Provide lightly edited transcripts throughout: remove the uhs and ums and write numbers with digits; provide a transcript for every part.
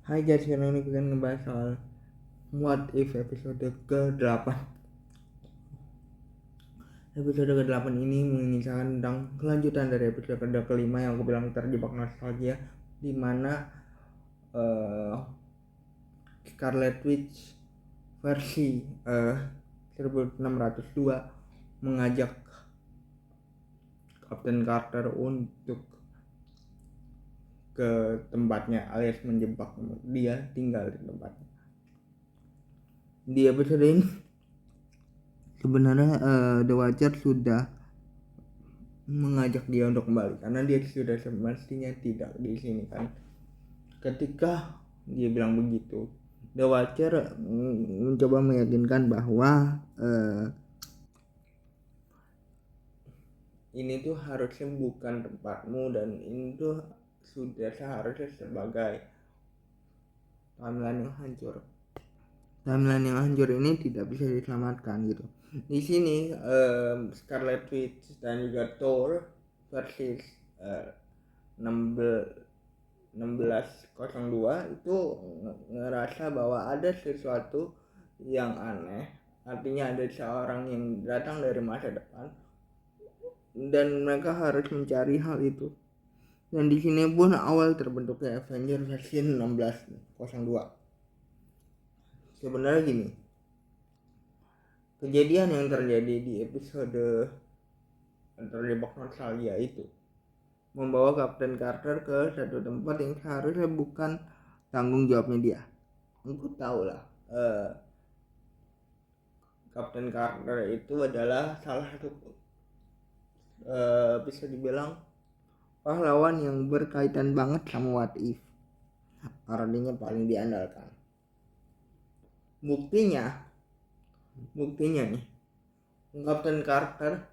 Hai guys, sekarang ini kita ngebahas soal What If episode ke-8. Episode ke-8 ini mengisahkan tentang kelanjutan dari episode ke-5 yang aku bilang terjebak nostalgia, dimana Scarlet Witch versi 1602 mengajak Captain Carter untuk ke tempatnya alias menjebak dia tinggal di tempatnya. Di episode ini sebenarnya The Watcher sudah mengajak dia untuk kembali karena dia sudah semestinya tidak di sini kan. Ketika dia bilang begitu, The Watcher mencoba meyakinkan bahwa ini tuh harusnya bukan tempatmu dan ini tuh sudah seharusnya sebagai timeline yang hancur. Timeline yang hancur ini tidak bisa diselamatkan gitu. Di sini Scarlet Witch dan juga Thor versus 1602 itu ngerasa bahwa ada sesuatu yang aneh, artinya ada seorang yang datang dari masa depan dan mereka harus mencari hal itu. Dan di sini pun awal terbentuknya Avenger versi 1602. Sebenarnya gini, kejadian yang terjadi di episode terjebak nostalgia itu membawa Captain Carter ke satu tempat yang seharusnya bukan tanggung jawabnya dia. Aku tahu lah, Captain Carter itu adalah salah satu bisa dibilang pahlawan yang berkaitan banget sama What If, artinya paling diandalkan. Buktinya nih, Captain Carter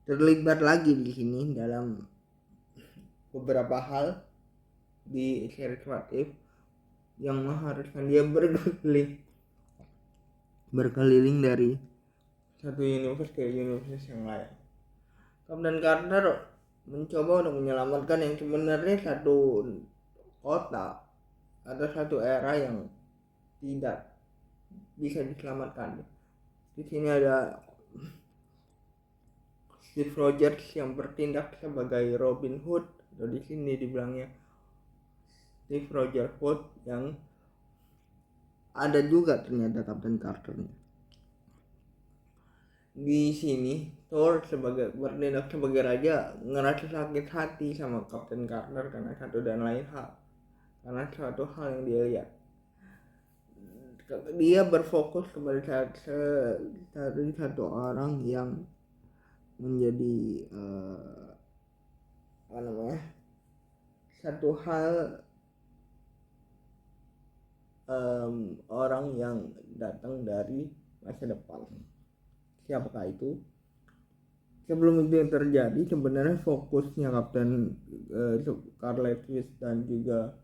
terlibat lagi di sini dalam beberapa hal di series What If yang mengharuskan dia berkeliling dari satu universe ke universe yang lain. Captain Carter mencoba untuk menyelamatkan yang sebenarnya satu kota atau satu era yang tidak bisa diselamatkan. Di sini ada Steve Rogers yang bertindak sebagai Robin Hood, atau di sini dibilangnya Steve Rogers Hood, yang ada juga ternyata Captain Carter-nya. Di sini Thor bertindak sebagai raja ngerasa sakit hati sama Captain Carter karena satu dan lain hal, karena suatu hal yang dia lihat. Dia berfokus kepada satu orang yang menjadi satu hal, orang yang datang dari masa depan. Siapakah itu? Sebelum itu yang terjadi, sebenarnya fokusnya Kapten Scarlet Witch dan juga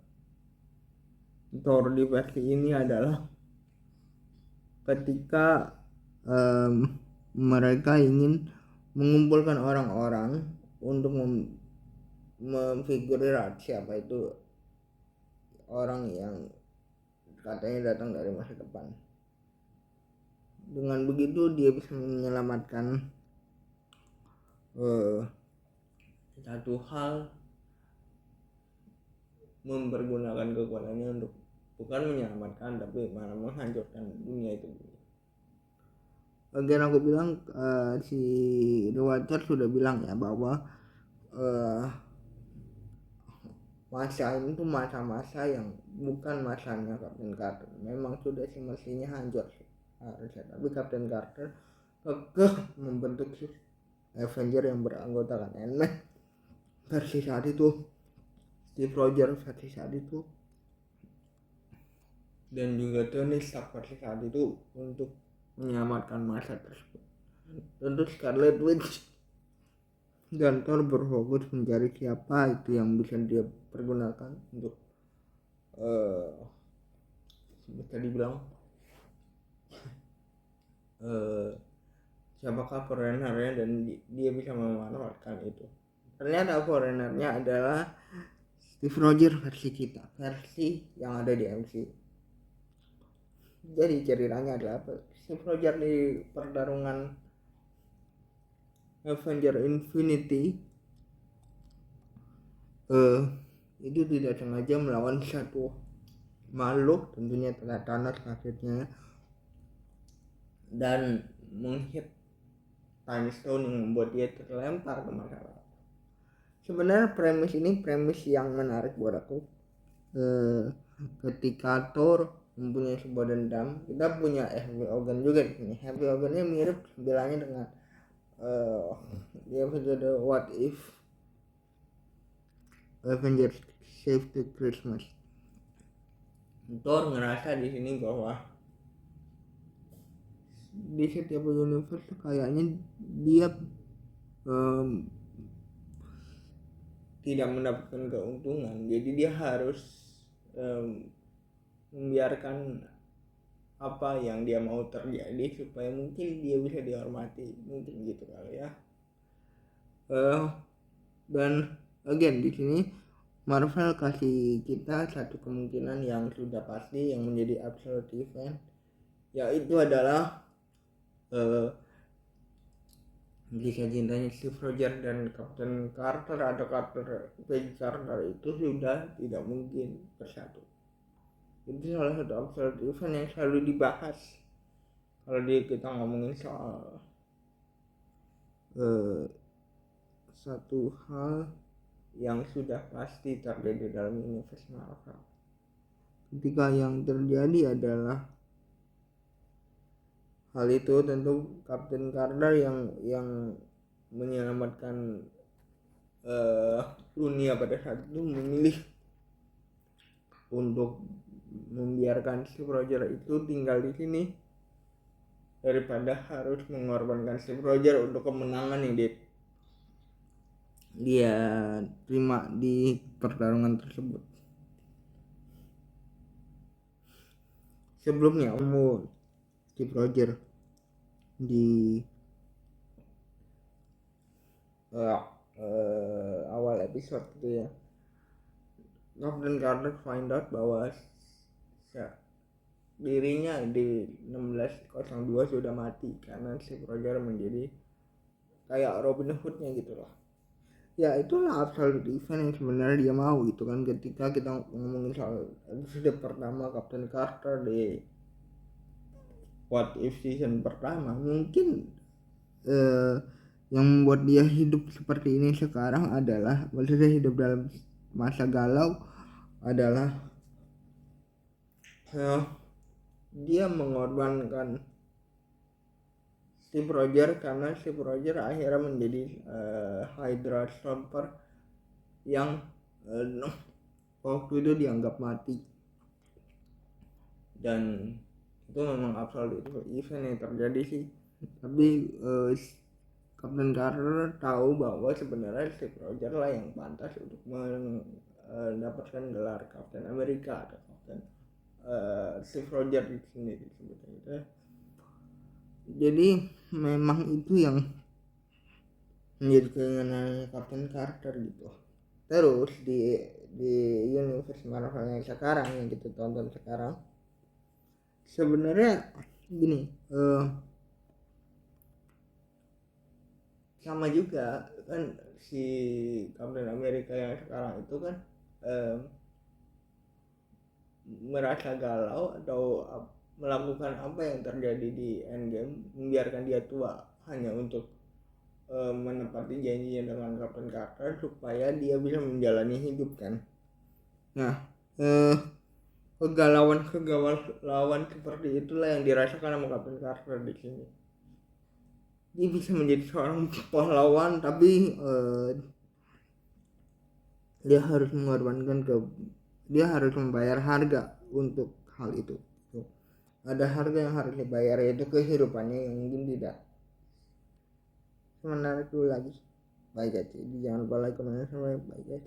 Thor di versi ini adalah ketika mereka ingin mengumpulkan orang-orang untuk memfigurasi siapa itu orang yang katanya datang dari masa depan. Dengan begitu dia bisa menyelamatkan satu hal, mempergunakan kekuatannya untuk bukan menyelamatkan tapi malah menghancurkan dunia itu. Bagian aku bilang si The Watcher sudah bilang ya bahwa masa ini tuh masa-masa yang bukan masanya Captain Carter. Memang sudah semestinya hancur harusnya, tapi Captain Carter kekeh membentuk Avenger yang beranggotakan Ant-Man versi saat itu, Steve Rogers versi saat itu, dan juga Tony Stark versi saat itu untuk menyelamatkan masa tersebut. Tentu Scarlet Witch dan Thor berfokus mencari siapa itu yang bisa dia pergunakan untuk bisa dibilang siapakah foreignernya, dan dia bisa memanfaatkan itu. Ternyata foreignernya adalah Steve Rogers versi kita, versi yang ada di MCU. Jadi ceritanya adalah Steve Rogers di pertarungan Avenger Infinity itu tidak sengaja melawan satu makhluk, tentunya Thanos akhirnya, dan menghit Time Stone yang membuat dia terlempar ke masa lalu. Sebenarnya premis ini premis yang menarik buat aku. Ketika Thor mempunyai sebuah dendam, kita punya Happy Hogan juga di sini. Happy Hogannya mirip bilangnya dengan dia episode What If Avengers Save the Christmas. Thor ngerasa di sini bahwa di setiap universe kayaknya dia tidak mendapatkan keuntungan, jadi dia harus membiarkan apa yang dia mau terjadi supaya mungkin dia bisa dihormati, mungkin gitu kali ya. Dan again di sini Marvel kasih kita satu kemungkinan yang sudah pasti yang menjadi absolute event, yaitu adalah kisah cintanya Steve Rogers dan Captain Carter atau Peggy Carter itu sudah tidak mungkin bersatu. Itu salah satu absolute event yang selalu dibahas kalau kita ngomongin soal satu hal yang sudah pasti terjadi dalam universe Marvel. Ketika yang terjadi adalah hal itu, tentu Captain Carter yang menyelamatkan dunia pada saat itu memilih untuk membiarkan Steve Rogers itu tinggal di sini daripada harus mengorbankan Steve Rogers untuk kemenangan yang dia terima di pertarungan tersebut. Sebelumnya Steve Rogers di awal episode itu ya, Captain Carter find out bahwa dirinya di 1602 sudah mati karena Steve Rogers menjadi kayak Robin Hood-nya gitu loh. Ya itulah absolute event yang sebenarnya dia mau gitu kan. Ketika kita ngomongin soal episode pertama Captain Carter di What If season pertama, mungkin yang membuat dia hidup seperti ini sekarang adalah, maksudnya hidup dalam masa galau adalah dia mengorbankan Steve Rogers karena Steve Rogers akhirnya menjadi Hydra Stomper yang waktu itu dianggap mati, dan itu memang absolute event yang terjadi sih. Tapi Captain Carter tahu bahwa sebenarnya Steve Rogers lah yang pantas untuk mendapatkan gelar Captain America atau Captain Steve Rogers di sini disebutnya. Jadi memang itu yang menjadi keinginannya Captain Carter gitu. Terus di universe Marvel yang sekarang yang kita tonton sekarang, sebenarnya gini, sama juga kan si Captain America yang sekarang itu kan merasa galau atau melakukan apa yang terjadi di Endgame, membiarkan dia tua hanya untuk menepati janjinya dengan Captain Carter supaya dia bisa menjalani hidup kan. Nah kegalauan seperti itulah yang dirasakan sama Captain Carter di sini. Dia bisa menjadi seorang pahlawan tapi dia harus mengorbankan dia harus membayar harga untuk hal itu. Ada harga yang harus dibayar, yaitu kehidupannya yang mungkin tidak menarik dulu lagi. Baik guys, jangan lupa like, comment, subscribe. Bye guys.